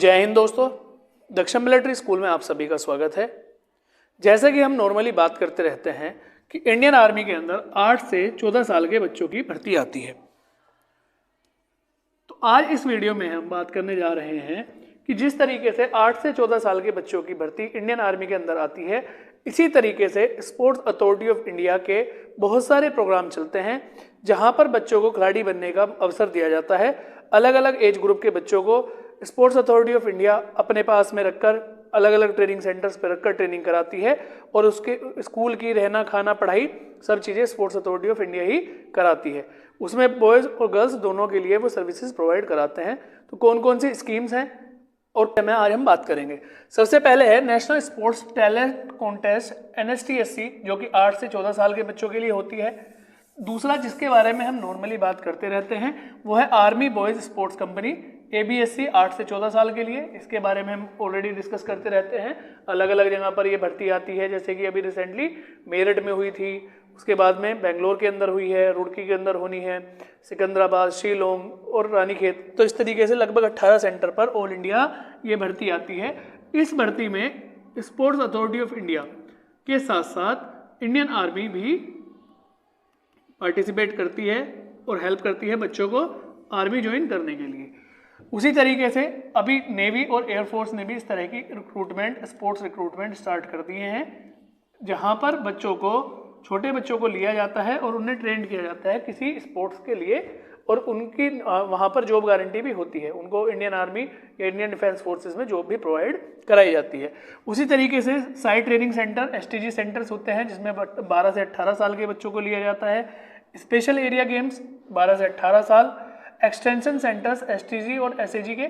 जय हिंद दोस्तों, दक्षिण मिलिट्री स्कूल में आप सभी का स्वागत है। जैसा कि हम नॉर्मली बात करते रहते हैं कि इंडियन आर्मी के अंदर 8 से 14 साल के बच्चों की भर्ती आती है। तो आज इस वीडियो में हम बात करने जा रहे हैं कि जिस तरीके से 8 से 14 साल के बच्चों की भर्ती इंडियन आर्मी के अंदर आती है, इसी तरीके से स्पोर्ट्स अथॉरिटी ऑफ इंडिया के बहुत सारे प्रोग्राम चलते हैं जहां पर बच्चों को खिलाड़ी बनने का अवसर दिया जाता है। अलग अलग एज ग्रुप के बच्चों को स्पोर्ट्स अथॉरिटी ऑफ इंडिया अपने पास में रखकर अलग अलग ट्रेनिंग सेंटर्स पर रखकर ट्रेनिंग कराती है और उसके स्कूल की रहना खाना पढ़ाई सब चीज़ें स्पोर्ट्स अथॉरिटी ऑफ इंडिया ही कराती है। उसमें बॉयज़ और गर्ल्स दोनों के लिए वो सर्विसेज प्रोवाइड कराते हैं। तो कौन कौन सी स्कीम्स हैं और मैं आज हम बात करेंगे। सबसे पहले है national sports talent contest NSTSC, जो कि 8 से 14 साल के बच्चों के लिए होती है। दूसरा जिसके बारे में हम नॉर्मली बात करते रहते हैं वो है army boys sports company ABSC, 8 से 14 साल के लिए। इसके बारे में हम ऑलरेडी डिस्कस करते रहते हैं। अलग अलग जगह पर ये भर्ती आती है, जैसे कि अभी रिसेंटली मेरठ में हुई थी, उसके बाद में बेंगलोर के अंदर हुई है, रुड़की के अंदर होनी है, सिकंदराबाद, शिलोंग और रानीखेत। तो इस तरीके से लगभग 18 सेंटर पर ऑल इंडिया ये भर्ती आती है। इस भर्ती में स्पोर्ट्स अथॉरिटी ऑफ इंडिया के साथ साथ इंडियन आर्मी भी पार्टिसिपेट करती है और हेल्प करती है बच्चों को आर्मी ज्वाइन करने के लिए। उसी तरीके से अभी नेवी और एयरफोर्स ने भी इस तरह की रिक्रूटमेंट, स्पोर्ट्स रिक्रूटमेंट स्टार्ट कर दिए हैं, जहां पर बच्चों को, छोटे बच्चों को लिया जाता है और उन्हें ट्रेंड किया जाता है किसी स्पोर्ट्स के लिए, और उनकी वहाँ पर जॉब गारंटी भी होती है। उनको इंडियन आर्मी या इंडियन डिफेंस फोर्सेस में जॉब भी प्रोवाइड कराई जाती है। उसी तरीके से site training centre STG centres होते हैं, जिसमें 12 से 18 साल के बच्चों को लिया जाता है। स्पेशल एरिया गेम्स 12 से 18 साल, एक्सटेंशन सेंटर्स STG और SAG के,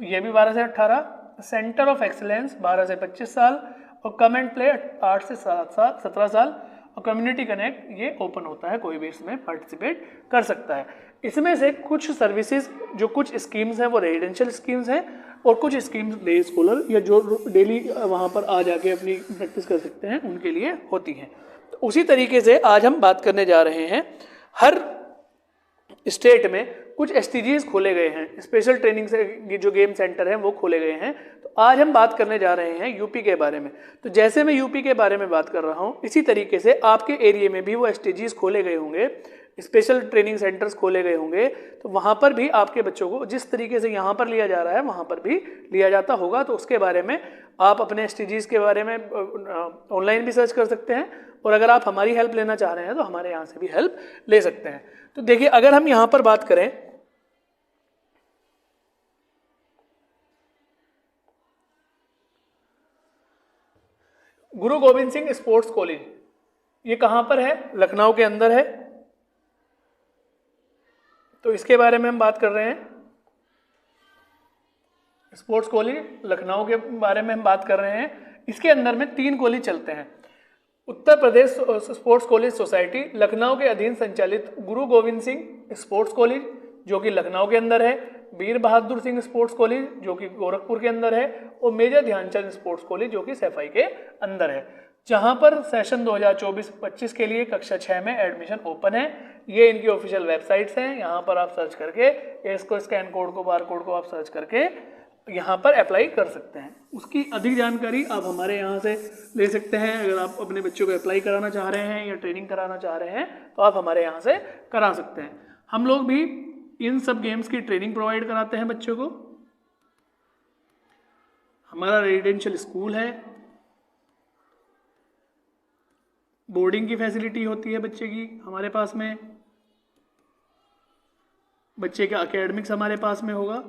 ये भी 12 से 18, सेंटर ऑफ एक्सीलेंस 12 से 25 साल, और कम एंड प्ले 8 से 17 साल, और कम्युनिटी कनेक्ट ये ओपन होता है, कोई भी इसमें पार्टिसिपेट कर सकता है। इसमें से कुछ सर्विसेज, जो कुछ स्कीम्स हैं वो रेजिडेंशियल स्कीम्स हैं, और कुछ स्कीम्स डे स्कॉलर या जो डेली वहाँ पर आ जाके अपनी प्रैक्टिस कर सकते हैं उनके लिए होती हैं। तो उसी तरीके से आज हम बात करने जा रहे हैं, हर स्टेट में कुछ STGs खोले गए हैं, स्पेशल ट्रेनिंग से जो गेम सेंटर हैं वो खोले गए हैं। तो आज हम बात करने जा रहे हैं यूपी के बारे में। तो जैसे मैं यूपी के बारे में बात कर रहा हूँ, इसी तरीके से आपके एरिया में भी वो STGs खोले गए होंगे, स्पेशल ट्रेनिंग सेंटर्स खोले गए होंगे। तो वहाँ पर भी आपके बच्चों को जिस तरीके से यहाँ पर लिया जा रहा है वहाँ पर भी लिया जाता होगा। तो उसके बारे में आप अपने STGs के बारे में ऑनलाइन भी सर्च कर सकते हैं, और अगर आप हमारी हेल्प लेना चाह रहे हैं तो हमारे यहाँ से भी हेल्प ले सकते हैं। तो देखिए, अगर हम यहाँ पर बात करें, गुरु गोविंद सिंह स्पोर्ट्स कॉलेज, ये कहाँ पर है? लखनऊ के अंदर है। तो इसके बारे में हम बात कर रहे हैं, स्पोर्ट्स कॉलेज लखनऊ के बारे में हम बात कर रहे हैं। इसके अंदर में 3 कॉलेज चलते हैं। Uttar Pradesh sports college society Lucknow के अधीन संचालित गुरु गोविंद सिंह स्पोर्ट्स कॉलेज, जो कि लखनऊ के अंदर है, वीर बहादुर सिंह स्पोर्ट्स कॉलेज जो कि गोरखपुर के अंदर है, और मेजर ध्यानचंद स्पोर्ट्स कॉलेज जो कि सैफई के अंदर है, जहां पर सेशन 2024-25 के लिए कक्षा 6 में एडमिशन ओपन है। ये इनकी ऑफिशियल वेबसाइट्स हैं, यहाँ पर आप सर्च करके इसको, स्कैन कोड को, बार कोड को आप सर्च करके यहाँ पर अप्लाई कर सकते हैं। उसकी अधिक जानकारी आप हमारे यहाँ से ले सकते हैं। अगर आप अपने बच्चों को अप्लाई कराना चाह रहे हैं या ट्रेनिंग कराना चाह रहे हैं तो आप हमारे यहाँ से करा सकते हैं। हम लोग भी इन सब गेम्स की ट्रेनिंग प्रोवाइड कराते हैं बच्चों को। हमारा रेजिडेंशियल स्कूल है, बोर्डिंग की फैसिलिटी होती है बच्चे की हमारे पास में, बच्चे का एकेडमिक्स हमारे पास में होगा,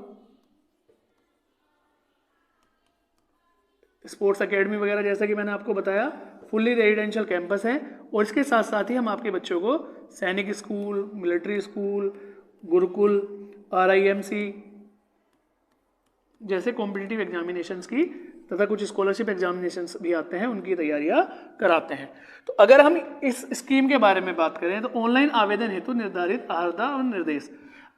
स्पोर्ट्स एकेडमी वगैरह, जैसा कि मैंने आपको बताया, फुल्ली रेजिडेंशियल कैंपस है। और इसके साथ साथ ही हम आपके बच्चों को सैनिक school, military school, Gurukul, RIMC जैसे कॉम्पिटिटिव एग्जामिनेशंस की तथा कुछ स्कॉलरशिप एग्जामिनेशंस भी आते हैं, उनकी तैयारियां कराते हैं। तो अगर हम इस स्कीम के बारे में बात करें तो ऑनलाइन आवेदन हेतु निर्धारित अर्हता और निर्देश,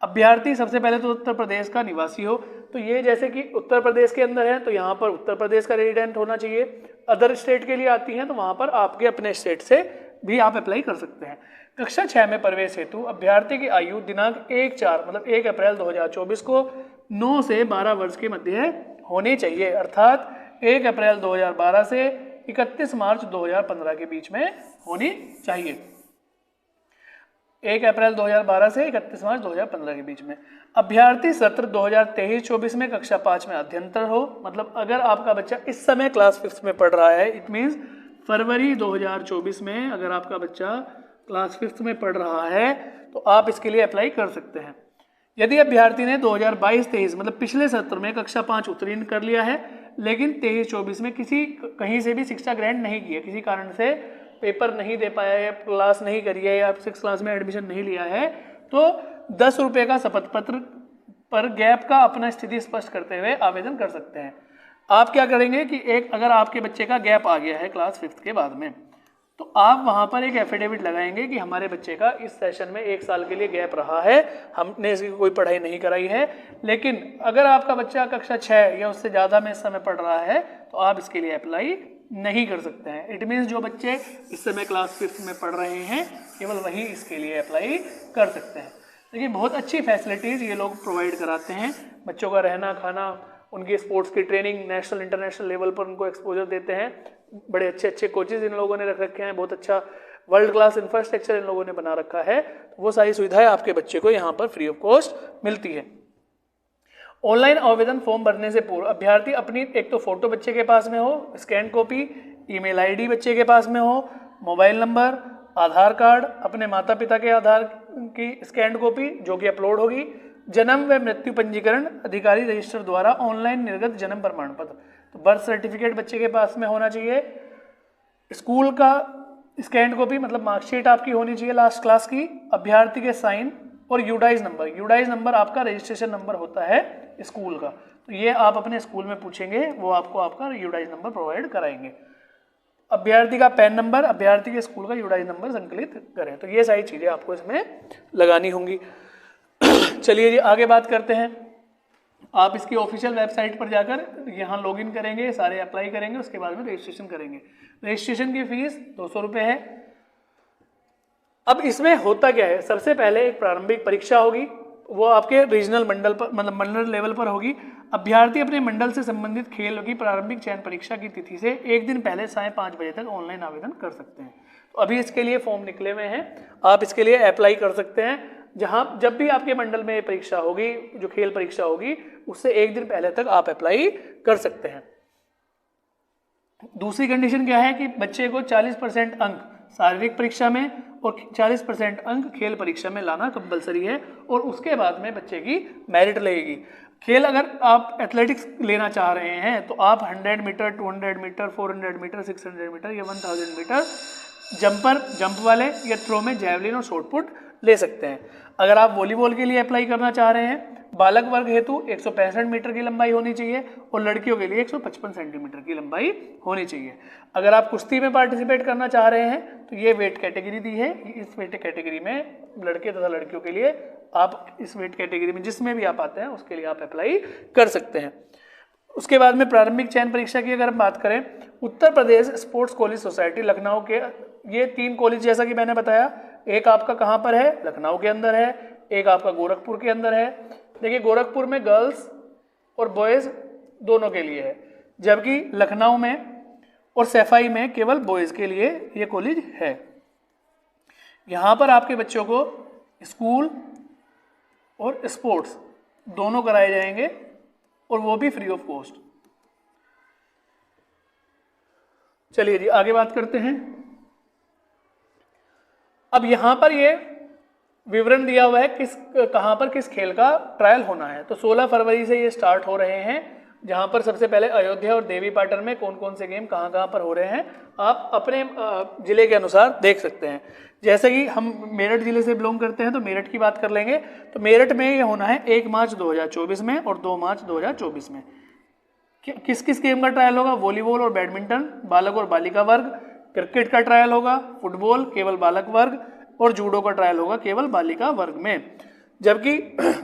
अभ्यर्थी सबसे पहले तो उत्तर प्रदेश का निवासी हो। तो ये जैसे कि उत्तर प्रदेश के अंदर है तो यहाँ पर उत्तर प्रदेश का रेजिडेंट होना चाहिए। अदर स्टेट के लिए आती हैं तो वहाँ पर आपके अपने स्टेट से भी आप अप्लाई कर सकते हैं। कक्षा 6 में प्रवेश हेतु अभ्यर्थी की आयु दिनांक 1 अप्रैल 2024 को 9 से 12 वर्ष के मध्य होनी चाहिए, अर्थात 1 अप्रैल 2012 से 31 मार्च 2015 के बीच में होनी चाहिए। 1 अप्रैल 2012 से 31 मार्च 2015 के बीच में। अभ्यर्थी सत्र 2023-24 में कक्षा 5 में अध्ययनतर हो, मतलब अगर आपका बच्चा इस समय क्लास 5th में पढ़ रहा है, इट मीन्स फरवरी 2024 में अगर आपका बच्चा क्लास 5th में पढ़ रहा है तो आप इसके लिए अप्लाई कर सकते हैं। यदि अभ्यर्थी ने 2022-23 मतलब पिछले सत्र में कक्षा 5 उत्तीर्ण कर लिया है, लेकिन 23-24 में कहीं से भी शिक्षा ग्रहण नहीं की है, किसी कारण से पेपर नहीं दे पाया है, क्लास नहीं करी है या 6 क्लास में एडमिशन नहीं लिया है, तो 10 रुपये का शपथ पत्र पर गैप का अपना स्थिति स्पष्ट करते हुए आवेदन कर सकते हैं। आप क्या करेंगे कि अगर आपके बच्चे का गैप आ गया है क्लास 5th के बाद में, तो आप वहाँ पर एक एफिडेविट लगाएंगे कि हमारे बच्चे का इस सेशन में 1 साल के लिए गैप रहा है, हमने इसकी कोई पढ़ाई नहीं कराई है। लेकिन अगर आपका बच्चा कक्षा 6 या उससे ज़्यादा में इस समय पढ़ रहा है तो आप इसके लिए अप्लाई नहीं कर सकते हैं। इट मीन्स जो बच्चे इस समय क्लास 5th में पढ़ रहे हैं केवल वही इसके लिए अप्लाई कर सकते हैं। देखिए बहुत अच्छी फैसिलिटीज़ ये लोग प्रोवाइड कराते हैं, बच्चों का रहना खाना, उनकी स्पोर्ट्स की ट्रेनिंग नेशनल इंटरनेशनल लेवल पर उनको एक्सपोजर देते हैं, बड़े अच्छे अच्छे कोचेज इन लोगों ने रख रखे हैं, बहुत अच्छा वर्ल्ड क्लास इंफ्रास्ट्रक्चर इन लोगों ने बना रखा है। तो वो सारी सुविधाएं आपके बच्चे को यहाँ पर फ्री ऑफ कॉस्ट मिलती है। ऑनलाइन आवेदन फॉर्म भरने से पूर्व अभ्यर्थी अपनी एक तो फोटो बच्चे के पास में हो, स्कैन कॉपी, ईमेल आईडी बच्चे के पास में हो, मोबाइल नंबर, आधार कार्ड, अपने माता पिता के आधार की स्कैन कॉपी जो कि अपलोड होगी, जन्म व मृत्यु पंजीकरण अधिकारी रजिस्टर द्वारा ऑनलाइन निर्गत जन्म प्रमाण पत्र, तो बर्थ सर्टिफिकेट बच्चे के पास में होना चाहिए, स्कूल का स्कैन कॉपी मतलब मार्कशीट आपकी होनी चाहिए लास्ट क्लास की, अभ्यर्थी के साइन और यूडाइज नंबर। यूडाइज नंबर आपका रजिस्ट्रेशन नंबर होता है स्कूल का, तो ये आप अपने स्कूल में पूछेंगे, वो आपको आपका यूडाइज नंबर प्रोवाइड कराएंगे। अभ्यर्थी का पैन नंबर, अभ्यर्थी के स्कूल का यूडाइज नंबर संकलित करें। तो ये सारी चीज़ें आपको इसमें लगानी होंगी। चलिए जी आगे बात करते हैं। आप इसकी ऑफिशियल वेबसाइट पर जाकर यहाँ लॉगिन करेंगे, सारे अप्लाई करेंगे, उसके बाद में रजिस्ट्रेशन करेंगे। रजिस्ट्रेशन की फीस 200 रुपये है। अब इसमें होता क्या है, सबसे पहले एक प्रारंभिक परीक्षा होगी, वो आपके रीजनल मंडल पर मतलब मंडल लेवल पर होगी। अभ्यर्थी अपने मंडल से संबंधित खेल की प्रारंभिक चयन परीक्षा की तिथि से 1 दिन पहले 5:30 बजे तक ऑनलाइन आवेदन कर सकते हैं। तो अभी इसके लिए फॉर्म निकले हुए हैं, आप इसके लिए अप्लाई कर सकते हैं। जब भी आपके मंडल में परीक्षा होगी, जो खेल परीक्षा होगी, उससे 1 दिन पहले तक आप अप्लाई कर सकते हैं। दूसरी कंडीशन क्या है कि बच्चे को 40% अंक शारीरिक परीक्षा में और 40% अंक खेल परीक्षा में लाना कंपलसरी है, और उसके बाद में बच्चे की मेरिट लगेगी। खेल अगर आप एथलेटिक्स लेना चाह रहे हैं तो आप 100 मीटर, 200 मीटर, 400 मीटर, 600 मीटर या 1000 मीटर जंप वाले या थ्रो में जैवलिन और शॉटपुट ले सकते हैं। अगर आप वॉलीबॉल के लिए अप्लाई करना चाह रहे हैं, बालक वर्ग हेतु 165 मीटर की लंबाई होनी चाहिए और लड़कियों के लिए 155 सेंटीमीटर की लंबाई होनी चाहिए। अगर आप कुश्ती में पार्टिसिपेट करना चाह रहे हैं तो ये वेट कैटेगरी दी है, इस वेट कैटेगरी में लड़के तथा लड़कियों के लिए आप इस वेट कैटेगरी में जिसमें भी आप आते हैं उसके लिए आप अप्लाई कर सकते हैं। उसके बाद में प्रारंभिक चयन परीक्षा की अगर हम बात करें, Uttar Pradesh sports college society Lucknow के ये 3 कॉलेज जैसा कि मैंने बताया, एक आपका कहाँ पर है, लखनऊ के अंदर है, एक आपका गोरखपुर के अंदर है। देखिए गोरखपुर में गर्ल्स और बॉयज़ दोनों के लिए है, जबकि लखनऊ में और सैफई में केवल बॉयज़ के लिए ये कॉलेज है। यहाँ पर आपके बच्चों को स्कूल और स्पोर्ट्स दोनों कराए जाएंगे और वो भी फ्री ऑफ कॉस्ट। चलिए जी आगे बात करते हैं। अब यहाँ पर ये विवरण दिया हुआ है कहाँ पर किस खेल का ट्रायल होना है। तो 16 फरवरी से ये स्टार्ट हो रहे हैं, जहाँ पर सबसे पहले अयोध्या और देवी पाटन में कौन कौन से गेम कहाँ कहाँ पर हो रहे हैं आप अपने ज़िले के अनुसार देख सकते हैं। जैसे कि हम मेरठ ज़िले से बिलोंग करते हैं तो मेरठ की बात कर लेंगे। तो मेरठ में ये होना है 1 मार्च 2024 में और 2 मार्च 2024 में। किस किस गेम का ट्रायल होगा? वॉलीबॉल और बैडमिंटन बालक और बालिका वर्ग, क्रिकेट का ट्रायल होगा, फुटबॉल केवल बालक वर्ग और जूडो का ट्रायल होगा केवल बालिका वर्ग में। जबकि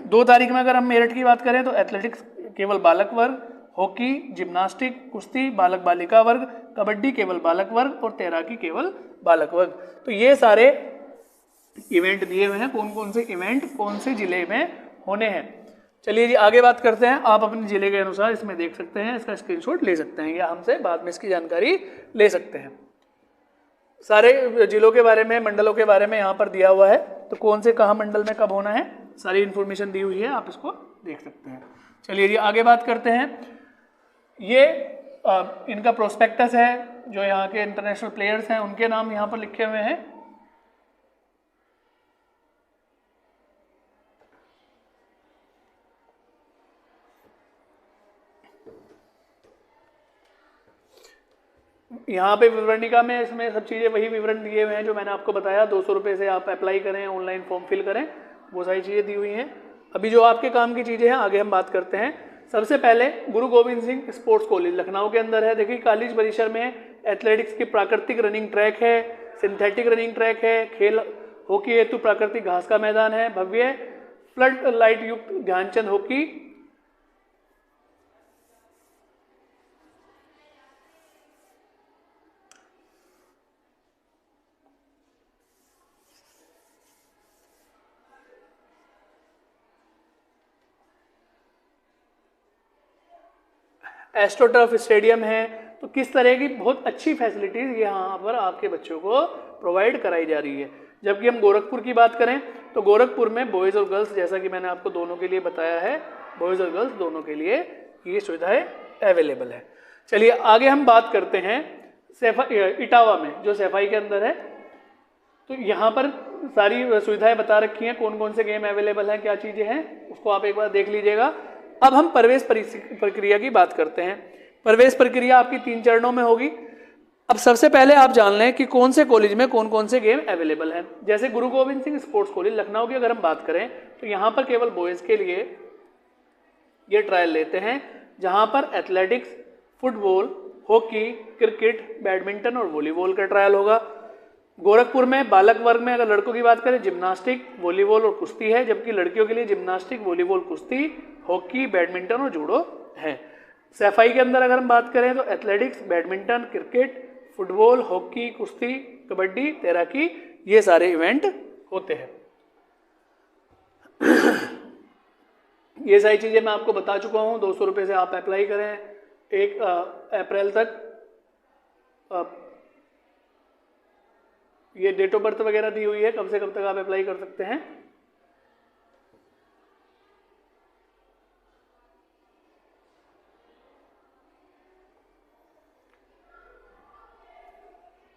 2 तारीख में अगर हम मेरठ की बात करें तो एथलेटिक्स केवल बालक वर्ग, हॉकी, जिम्नास्टिक, कुश्ती बालक बालिका वर्ग, कबड्डी केवल बालक वर्ग और तैराकी केवल बालक वर्ग। तो ये सारे इवेंट दिए हुए हैं, कौन कौन से इवेंट कौन से जिले में होने हैं। चलिए जी आगे बात करते हैं। आप अपने जिले के अनुसार इसमें देख सकते हैं, इसका स्क्रीनशॉट ले सकते हैं या हमसे बाद में इसकी जानकारी ले सकते हैं। सारे जिलों के बारे में, मंडलों के बारे में यहाँ पर दिया हुआ है, तो कौन से कहाँ मंडल में कब होना है सारी इन्फॉर्मेशन दी हुई है, आप इसको देख सकते हैं। चलिए जी आगे बात करते हैं। ये इनका प्रोस्पेक्टस है, जो यहाँ के इंटरनेशनल प्लेयर्स हैं उनके नाम यहाँ पर लिखे हुए हैं। यहाँ पे विवरणिका में इसमें सब चीज़ें वही विवरण दिए हुए हैं जो मैंने आपको बताया। 200 रुपये से आप अप्लाई करें, ऑनलाइन फॉर्म फिल करें, वो सारी चीज़ें दी हुई हैं। अभी जो आपके काम की चीज़ें हैं आगे हम बात करते हैं। सबसे पहले गुरु गोविंद सिंह स्पोर्ट्स कॉलेज लखनऊ के अंदर है। देखिए कॉलेज परिसर में एथलेटिक्स की प्राकृतिक रनिंग ट्रैक है, सिंथेटिक रनिंग ट्रैक है, खेल हॉकी हेतु प्राकृतिक घास का मैदान है, भव्य फ्लड लाइट युक्त ध्यानचंद हॉकी एस्ट्रोटर्फ स्टेडियम है। तो किस तरह की बहुत अच्छी फैसिलिटीज़ यहाँ पर आपके बच्चों को प्रोवाइड कराई जा रही है। जबकि हम गोरखपुर की बात करें तो गोरखपुर में बॉयज़ और गर्ल्स, जैसा कि मैंने आपको दोनों के लिए बताया है, बॉयज़ और गर्ल्स दोनों के लिए ये सुविधाएं अवेलेबल है। चलिए आगे हम बात करते हैं इटावा में, जो सैफाई के अंदर है। तो यहाँ पर सारी सुविधाएं बता रखी हैं, कौन कौन से गेम अवेलेबल हैं, क्या चीज़ें हैं, उसको आप एक बार देख लीजिएगा। अब हम प्रवेश प्रक्रिया की बात करते हैं। प्रवेश प्रक्रिया आपकी 3 चरणों में होगी। अब सबसे पहले आप जान लें कि कौन से कॉलेज में कौन कौन से गेम अवेलेबल हैं। जैसे गुरु गोविंद सिंह स्पोर्ट्स कॉलेज लखनऊ की अगर हम बात करें तो यहाँ पर केवल बॉयज़ के लिए ये ट्रायल लेते हैं, जहाँ पर athletics, football, hockey, cricket, badminton और वॉलीबॉल का ट्रायल होगा। गोरखपुर में बालक वर्ग में अगर लड़कों की बात करें जिम्नास्टिक, वॉलीबॉल और कुश्ती है, जबकि लड़कियों के लिए जिम्नास्टिक, वॉलीबॉल, कुश्ती, हॉकी, बैडमिंटन और जूडो है। सैफाई के अंदर अगर हम बात करें तो athletics, badminton, cricket, football, hockey, कुश्ती, कबड्डी, तैराकी, ये सारे इवेंट होते हैं। ये सारी चीज़ें मैं आपको बता चुका हूँ। 200 रुपये से आप अप्लाई करें 1 अप्रैल तक। ये डेट ऑफ बर्थ वगैरह दी हुई है, कब से कब तक आप अप्लाई कर सकते हैं।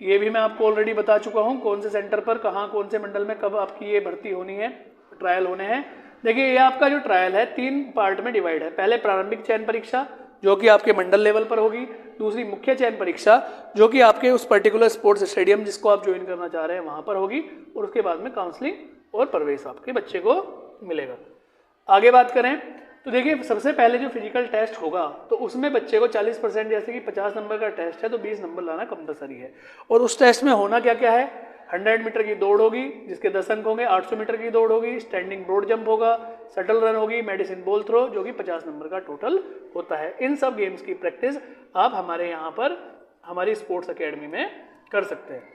ये भी मैं आपको ऑलरेडी बता चुका हूँ, कौन से सेंटर पर, कहाँ, कौन से मंडल में कब आपकी ये भर्ती होनी है, ट्रायल होने हैं। देखिए ये आपका जो ट्रायल है 3 पार्ट में डिवाइड है। पहले प्रारंभिक चयन परीक्षा जो कि आपके मंडल लेवल पर होगी, दूसरी मुख्य चयन परीक्षा जो कि आपके उस पर्टिकुलर स्पोर्ट्स स्टेडियम जिसको आप ज्वाइन करना चाह रहे हैं वहाँ पर होगी, और उसके बाद में काउंसलिंग और प्रवेश आपके बच्चे को मिलेगा। आगे बात करें तो देखिए सबसे पहले जो फिजिकल टेस्ट होगा तो उसमें बच्चे को 40%, जैसे कि 50 नंबर का टेस्ट है तो 20 नंबर लाना कंपलसरी है। और उस टेस्ट में होना क्या क्या है, 100 मीटर की दौड़ होगी जिसके 10 अंक होंगे, 800 मीटर की दौड़ होगी, स्टैंडिंग ब्रॉड जंप होगा, शटल रन होगी, मेडिसिन बॉल थ्रो जो कि 50 नंबर का टोटल होता है। इन सब गेम्स की प्रैक्टिस आप हमारे यहाँ पर हमारी स्पोर्ट्स अकेडमी में कर सकते हैं।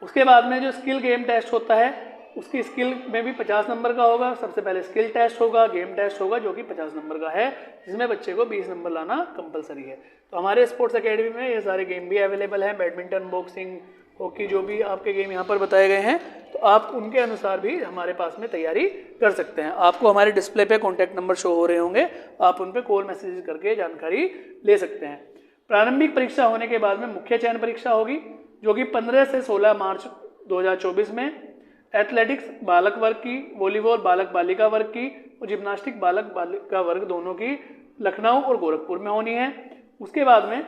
उसके बाद में जो स्किल गेम टेस्ट होता है उसकी स्किल में भी 50 नंबर का होगा। सबसे पहले स्किल टेस्ट होगा, गेम टेस्ट होगा जो कि 50 नंबर का है, जिसमें बच्चे को 20 नंबर लाना कंपलसरी है। तो हमारे स्पोर्ट्स एकेडमी में ये सारे गेम भी अवेलेबल हैं, बैडमिंटन, बॉक्सिंग, हॉकी, जो भी आपके गेम यहाँ पर बताए गए हैं, तो आप उनके अनुसार भी हमारे पास में तैयारी कर सकते हैं। आपको हमारे डिस्प्ले पे कॉन्टैक्ट नंबर शो हो रहे होंगे, आप उन पर कॉल मैसेज करके जानकारी ले सकते हैं। प्रारंभिक परीक्षा होने के बाद में मुख्य चयन परीक्षा होगी जो कि 15 से 16 मार्च 2024 में एथलेटिक्स बालक वर्ग की, वॉलीबॉल बालक बालिका वर्ग की और जिम्नास्टिक बालक बालिका वर्ग दोनों की लखनऊ और गोरखपुर में होनी है। उसके बाद में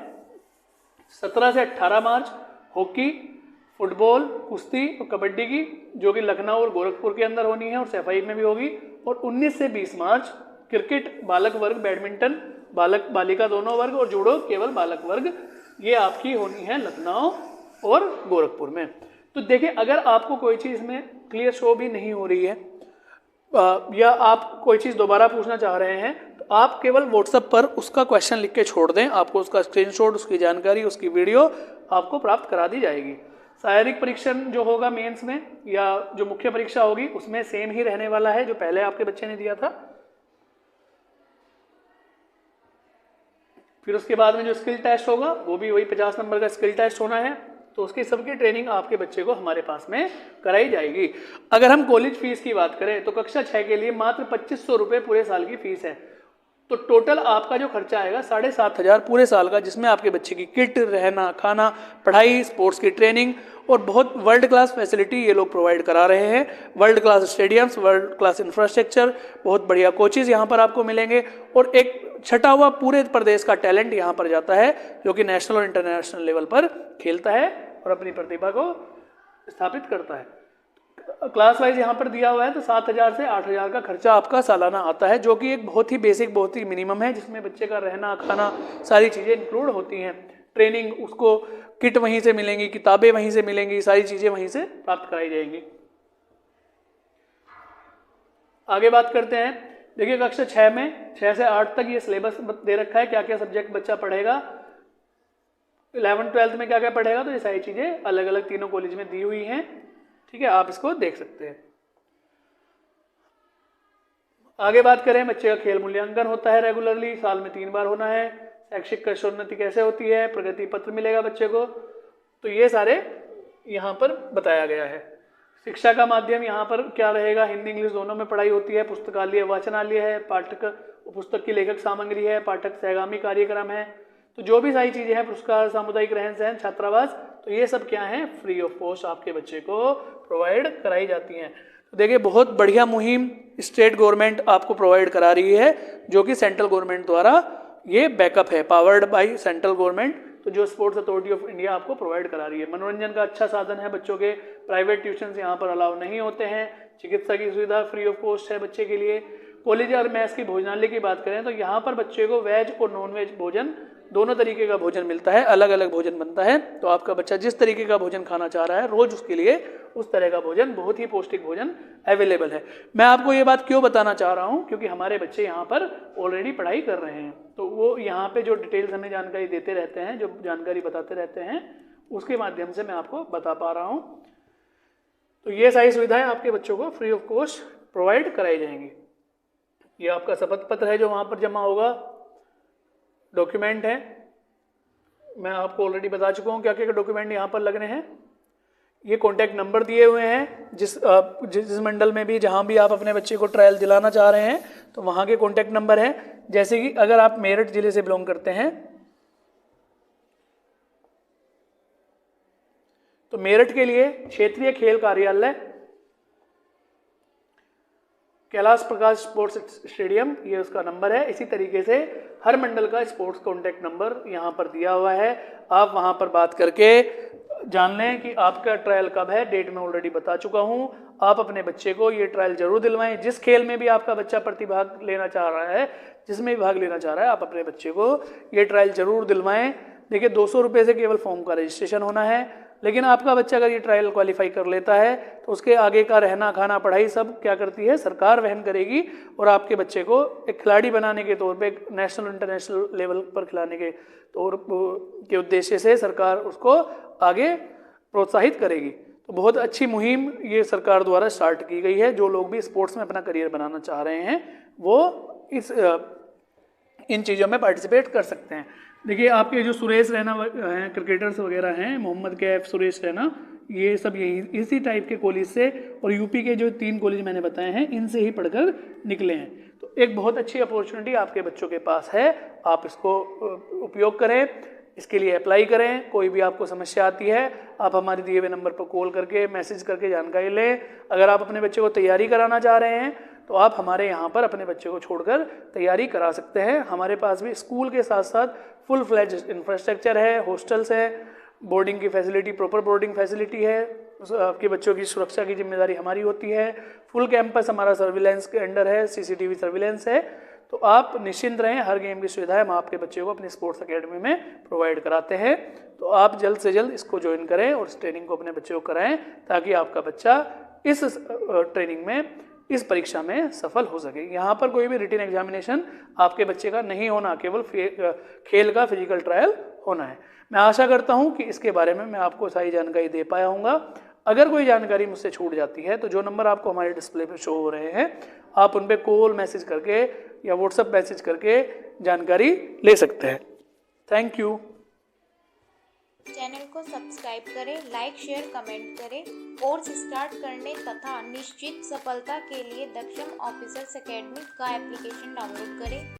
17 से 18 मार्च हॉकी, फुटबॉल, कुश्ती और कबड्डी की जो कि लखनऊ और गोरखपुर के अंदर होनी है और सैफई में भी होगी। और 19 से 20 मार्च क्रिकेट बालक वर्ग, बैडमिंटन बालक बालिका दोनों वर्ग और जूडो केवल बालक वर्ग, ये आपकी होनी है लखनऊ और गोरखपुर में। तो देखिए अगर आपको कोई चीज़ में क्लियर शो भी नहीं हो रही है या आप कोई चीज़ दोबारा पूछना चाह रहे हैं तो आप केवल व्हाट्सएप पर उसका क्वेश्चन लिख के छोड़ दें, आपको उसका स्क्रीनशॉट, उसकी जानकारी, उसकी वीडियो आपको प्राप्त करा दी जाएगी। शारीरिक परीक्षण जो होगा मेंस में या जो मुख्य परीक्षा होगी उसमें सेम ही रहने वाला है जो पहले आपके बच्चे ने दिया था। फिर उसके बाद में जो स्किल टेस्ट होगा वो भी वही 50 नंबर का स्किल टेस्ट होना है। तो उसकी सबकी ट्रेनिंग आपके बच्चे को हमारे पास में कराई जाएगी। अगर हम कॉलेज फीस की बात करें तो कक्षा 6 के लिए मात्र 2500 रुपये पूरे साल की फीस है। तो टोटल आपका जो खर्चा आएगा 7500 पूरे साल का, जिसमें आपके बच्चे की किट, रहना, खाना, पढ़ाई, स्पोर्ट्स की ट्रेनिंग और बहुत वर्ल्ड क्लास फैसिलिटी ये लोग प्रोवाइड करा रहे हैं। World class stadiums, world class infrastructure, बहुत बढ़िया कोचेज यहाँ पर आपको मिलेंगे और एक छटा हुआ पूरे प्रदेश का टैलेंट यहाँ पर जाता है जो कि नेशनल और इंटरनेशनल लेवल पर खेलता है और अपनी प्रतिभा को स्थापित करता है। क्लास वाइज यहाँ पर दिया हुआ है तो 7000 से 8000 का खर्चा आपका सालाना आता है, जो कि एक बहुत ही बेसिक, बहुत ही मिनिमम है, जिसमें बच्चे का रहना, खाना, सारी चीज़ें इंक्लूड होती हैं। ट्रेनिंग, उसको किट वहीं से मिलेंगी, किताबें वहीं से मिलेंगी, सारी चीज़ें वहीं से प्राप्त कराई जाएंगी। आगे बात करते हैं। देखिए कक्षा 6 में 6 से 8 तक ये सिलेबस दे रखा है, क्या क्या सब्जेक्ट बच्चा पढ़ेगा, 11th 12th में क्या क्या पढ़ेगा, तो ये सारी चीज़ें अलग अलग तीनों कॉलेज में दी हुई हैं। ठीक है, आप इसको देख सकते हैं। आगे बात करें, बच्चे का खेल मूल्यांकन होता है रेगुलरली, साल में 3 बार होना है। शैक्षिक कक्षोन्नति कैसे होती है, प्रगति पत्र मिलेगा बच्चे को, तो ये सारे यहाँ पर बताया गया है। शिक्षा का माध्यम यहाँ पर क्या रहेगा, हिंदी इंग्लिश दोनों में पढ़ाई होती है। पुस्तकालय वाचनालय है, पाठक पुस्तक की लेखक सामग्री है, पाठक सहगामी कार्यक्रम है। तो जो भी सारी चीज़ें हैं, पुरस्कार, सामुदायिक रहन सहन, छात्रावास, तो ये सब क्या है, फ्री ऑफ कॉस्ट आपके बच्चे को प्रोवाइड कराई जाती हैं। तो देखिए बहुत बढ़िया मुहिम स्टेट गवर्नमेंट आपको प्रोवाइड करा रही है, जो कि सेंट्रल गवर्नमेंट द्वारा ये बैकअप है, पावर्ड बाय सेंट्रल गवर्नमेंट। तो जो स्पोर्ट्स अथॉरिटी ऑफ इंडिया आपको प्रोवाइड करा रही है। मनोरंजन का अच्छा साधन है बच्चों के, प्राइवेट ट्यूशन यहाँ पर अलाउ नहीं होते हैं। चिकित्सा की सुविधा फ्री ऑफ कॉस्ट है बच्चे के लिए। कॉलेज और मेस की भोजनालय की बात करें तो यहाँ पर बच्चे को वेज और नॉन वेज भोजन दोनों तरीके का भोजन मिलता है, अलग अलग भोजन बनता है। तो आपका बच्चा जिस तरीके का भोजन खाना चाह रहा है रोज उसके लिए उस तरह का भोजन, बहुत ही पौष्टिक भोजन अवेलेबल है। मैं आपको ये बात क्यों बताना चाह रहा हूँ, क्योंकि हमारे बच्चे यहाँ पर ऑलरेडी पढ़ाई कर रहे हैं, तो वो यहाँ पे जो डिटेल्स हमें जानकारी देते रहते हैं, जो जानकारी बताते रहते हैं, उसके माध्यम से मैं आपको बता पा रहा हूँ। तो ये सारी सुविधाएं आपके बच्चों को फ्री ऑफ कॉस्ट प्रोवाइड कराई जाएंगी। ये आपका शपथ पत्र है जो वहाँ पर जमा होगा, डॉक्यूमेंट है, मैं आपको ऑलरेडी बता चुका हूँ क्या क्या डॉक्यूमेंट यहाँ पर लगने हैं। ये कॉन्टैक्ट नंबर दिए हुए हैं, जिस मंडल में भी, जहाँ भी आप अपने बच्चे को ट्रायल दिलाना चाह रहे हैं तो वहाँ के कॉन्टैक्ट नंबर हैं। जैसे कि अगर आप मेरठ जिले से बिलोंग करते हैं तो मेरठ के लिए क्षेत्रीय खेल कार्यालय, कैलाश प्रकाश स्पोर्ट्स स्टेडियम, ये उसका नंबर है। इसी तरीके से हर मंडल का स्पोर्ट्स कॉन्टैक्ट नंबर यहाँ पर दिया हुआ है। आप वहाँ पर बात करके जान लें कि आपका ट्रायल कब है। डेट मैं ऑलरेडी बता चुका हूँ। आप अपने बच्चे को ये ट्रायल जरूर दिलवाएं। जिस खेल में भी आपका बच्चा प्रतिभाग लेना चाह रहा है, जिसमें भी भाग लेना चाह रहा है, आप अपने बच्चे को ये ट्रायल जरूर दिलवाएं। देखिए 200 रुपये से केवल फॉर्म का रजिस्ट्रेशन होना है, लेकिन आपका बच्चा अगर ये ट्रायल क्वालिफाई कर लेता है तो उसके आगे का रहना, खाना, पढ़ाई सब क्या करती है, सरकार वहन करेगी। और आपके बच्चे को एक खिलाड़ी बनाने के तौर पे, नेशनल इंटरनेशनल लेवल पर खिलाने के तौर के उद्देश्य से सरकार उसको आगे प्रोत्साहित करेगी। तो बहुत अच्छी मुहिम ये सरकार द्वारा स्टार्ट की गई है। जो लोग भी स्पोर्ट्स में अपना करियर बनाना चाह रहे हैं वो इन चीज़ों में पार्टिसिपेट कर सकते हैं। देखिए आपके जो सुरेश रैना हैं, क्रिकेटर्स वगैरह हैं, मोहम्मद कैफ, सुरेश रैना, ये सब यही इसी टाइप के कॉलेज से और यूपी के जो 3 कॉलेज मैंने बताए हैं इनसे ही पढ़कर निकले हैं। तो एक बहुत अच्छी अपॉर्चुनिटी आपके बच्चों के पास है, आप इसको उपयोग करें, इसके लिए अप्लाई करें। कोई भी आपको समस्या आती है आप हमारे दिए हुए नंबर पर कॉल करके, मैसेज करके जानकारी लें। अगर आप अपने बच्चे को तैयारी कराना चाह रहे हैं तो आप हमारे यहाँ पर अपने बच्चे को छोड़कर तैयारी करा सकते हैं। हमारे पास भी स्कूल के साथ साथ फुल फ्लैज इंफ्रास्ट्रक्चर है, हॉस्टल्स है, बोर्डिंग की फैसिलिटी, प्रॉपर बोर्डिंग फैसिलिटी है। आपके बच्चों की सुरक्षा की जिम्मेदारी हमारी होती है। फुल कैंपस हमारा सर्विलेंस के अंडर है, CCTV सर्विलेंस है। तो आप निश्चिंत रहें, हर गेम की सुविधाएं हम आपके बच्चे को अपनी स्पोर्ट्स अकेडमी में प्रोवाइड कराते हैं। तो आप जल्द से जल्द इसको ज्वाइन करें और इस ट्रेनिंग को अपने बच्चे को कराएं, ताकि आपका बच्चा इस ट्रेनिंग में इस परीक्षा में सफल हो सके। यहाँ पर कोई भी रिटन एग्जामिनेशन आपके बच्चे का नहीं होना, केवल खेल का फिजिकल ट्रायल होना है। मैं आशा करता हूँ कि इसके बारे में मैं आपको सारी जानकारी दे पाया हूँगा। अगर कोई जानकारी मुझसे छूट जाती है तो जो नंबर आपको हमारे डिस्प्ले पे शो हो रहे हैं, आप उन पर कॉल मैसेज करके या व्हाट्सएप मैसेज करके जानकारी ले सकते हैं। Thank you. चैनल को सब्सक्राइब करें, लाइक शेयर कमेंट करें। कोर्स स्टार्ट करने तथा निश्चित सफलता के लिए दक्षम ऑफिसर्स एकेडमी का एप्लीकेशन डाउनलोड करें।